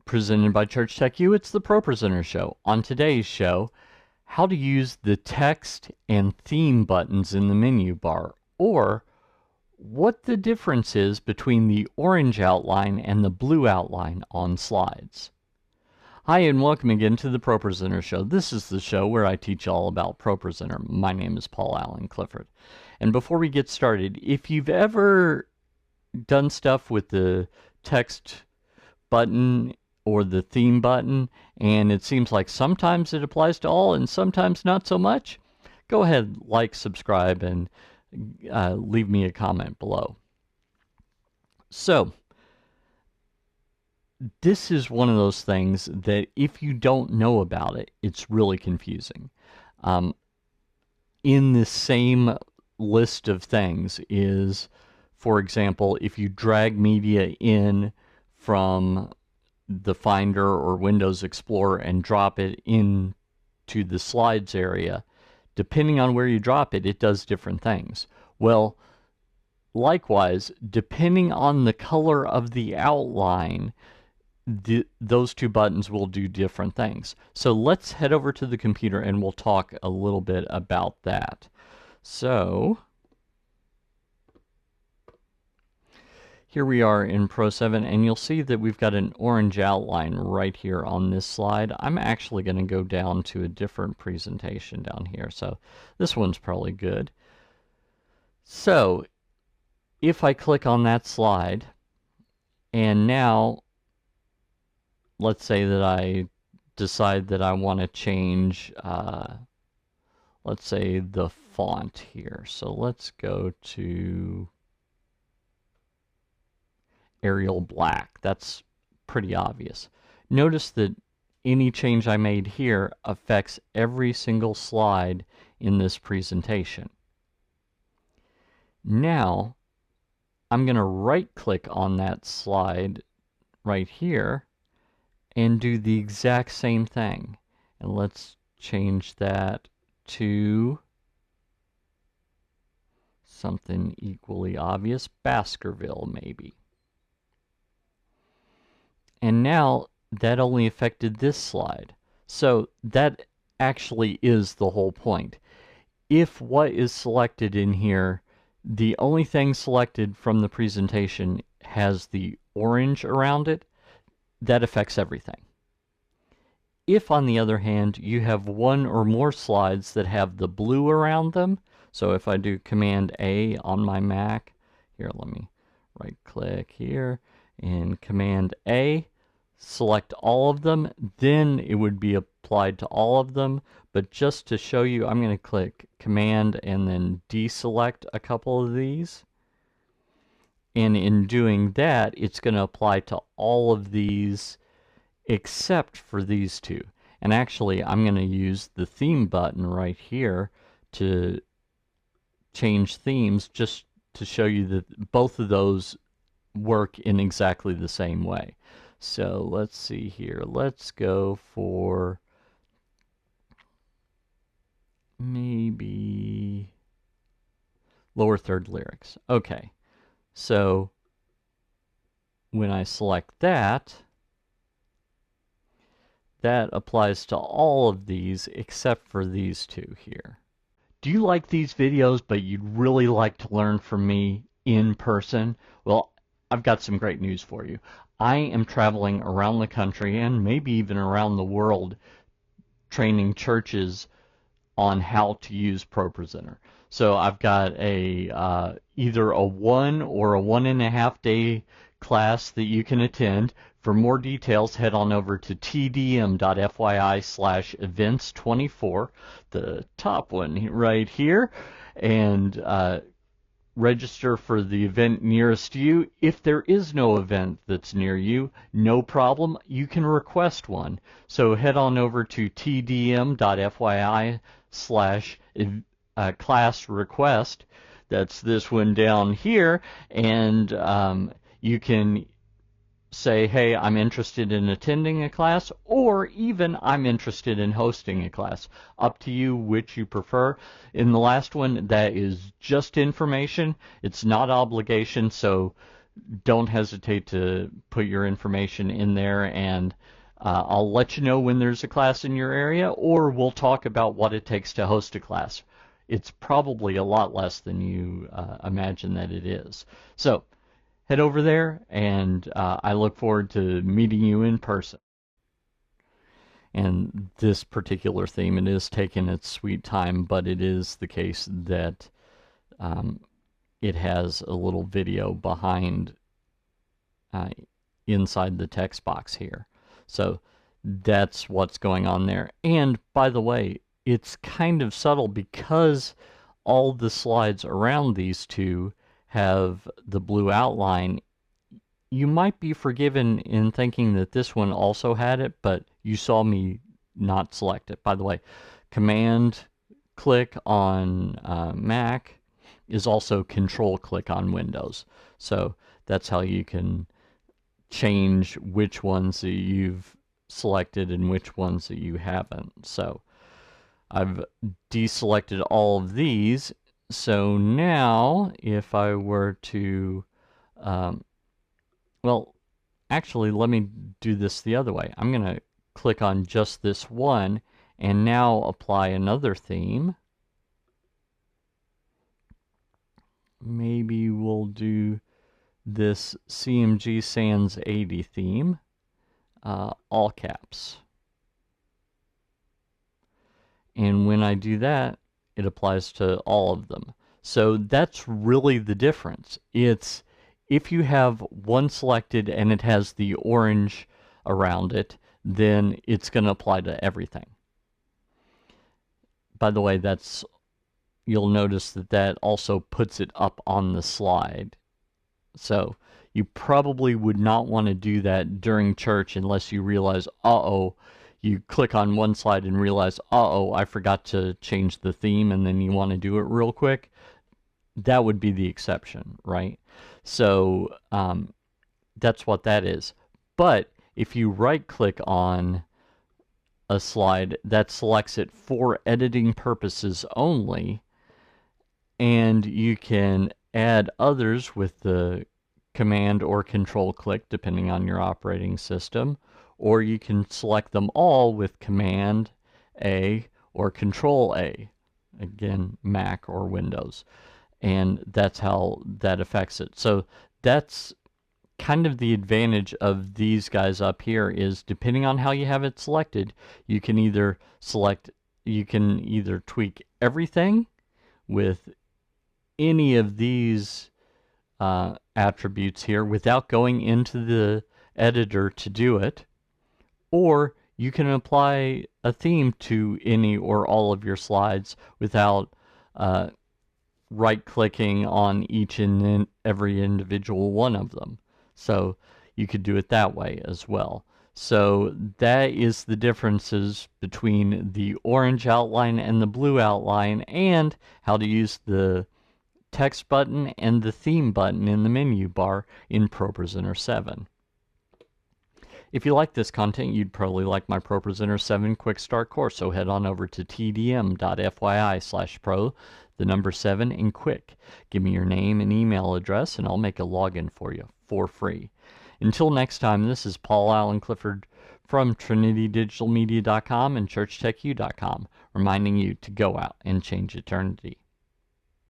Presented by Church Tech U, it's the ProPresenter show. On today's show, how to use the text and theme buttons in the menu bar, or what the difference is between the orange outline and the blue outline on slides. Hi and welcome again to the ProPresenter show. This is the show where I teach all about ProPresenter. My name is Paul Allen Clifford. And before we get started, if you've ever done stuff with the text button or the theme button, and it seems like sometimes it applies to all and sometimes not so much, go ahead, like, subscribe, and leave me a comment below. So, this is one of those things that if you don't know about it, it's really confusing. In the same list of things is, for example, if you drag media in from the Finder or Windows Explorer and drop it into the slides area, depending on where you drop it, it does different things. Well, likewise, depending on the color of the outline, those two buttons will do different things. So let's head over to the computer and we'll talk a little bit about that. So here we are in Pro 7, and you'll see that we've got an orange outline right here on this slide. I'm actually going to go down to a different presentation down here, so this one's probably good. So if I click on that slide, and now let's say that I decide that I want to change, let's say, the font here. So let's go to Arial Black. That's pretty obvious. Notice that any change I made here affects every single slide in this presentation. Now I'm going to right click on that slide right here and do the exact same thing. And let's change that to something equally obvious, Baskerville maybe. And now that only affected this slide. So that actually is the whole point. If what is selected in here, the only thing selected from the presentation has the orange around it, that affects everything. If, on the other hand, you have one or more slides that have the blue around them, so if I do Command A on my Mac, here, let me right click here, and Command A, select all of them, then it would be applied to all of them. But just to show you, I'm going to click Command and then deselect a couple of these. And in doing that, it's going to apply to all of these except for these two. And actually, I'm going to use the theme button right here to change themes, just to show you that both of those work in exactly the same way. So let's see here. Let's go for maybe lower third lyrics. Okay. So when I select that, that applies to all of these except for these two here. Do you like these videos but you'd really like to learn from me in person? Well, I've got some great news for you. I am traveling around the country and maybe even around the world training churches on how to use ProPresenter. So I've got a either a 1 or a 1.5 day class that you can attend. For more details, head on over to TDM.fyi/events24, the top one right here, and register for the event nearest you. If there is no event that's near you, no problem, you can request one. So head on over to tdm.fyi/class request. That's this one down here, and you can say, hey, I'm interested in attending a class, or even I'm interested in hosting a class. Up to you which you prefer. In the last one, that is just information. It's not obligation, so don't hesitate to put your information in there, and I'll let you know when there's a class in your area, or we'll talk about what it takes to host a class. It's probably a lot less than you imagine that it is. So head over there, and I look forward to meeting you in person. And this particular theme, it is taking its sweet time, but it is the case that it has a little video behind inside the text box here. So that's what's going on there. And by the way, it's kind of subtle because all the slides around these two have the blue outline. You might be forgiven in thinking that this one also had it, but you saw me not select it. By the way, Command click on Mac is also Control click on Windows. So that's how you can change which ones that you've selected and which ones that you haven't. So I've deselected all of these. So now if I were to well, actually, let me do this the other way. I'm going to click on just this one and now apply another theme. Maybe we'll do this CMG Sans 80 theme, all caps. And when I do that, it applies to all of them. So that's really the difference. It's if you have one selected and it has the orange around it, then it's going to apply to everything. By the way, you'll notice that also puts it up on the slide. So you probably would not want to do that during church unless you realize, you click on one slide and realize, I forgot to change the theme, and then you want to do it real quick. That would be the exception, right? So that's what that is. But if you right-click on a slide, that selects it for editing purposes only, and you can add others with the Command or Control click, depending on your operating system, or you can select them all with Command A or Control A, again, Mac or Windows. And that's how that affects it. So that's kind of the advantage of these guys up here, is depending on how you have it selected, you can either tweak everything with any of these attributes here without going into the editor to do it, or you can apply a theme to any or all of your slides without right-clicking on each and every individual one of them. So you could do it that way as well. So that is the differences between the orange outline and the blue outline, and how to use the text button and the theme button in the menu bar in ProPresenter 7. If you like this content, you'd probably like my ProPresenter 7 Quick Start course, so head on over to TDM.fyi/pro, the number 7, and quick. Give me your name and email address, and I'll make a login for you for free. Until next time, this is Paul Allen Clifford from TrinityDigitalMedia.com and ChurchTechU.com, reminding you to go out and change eternity.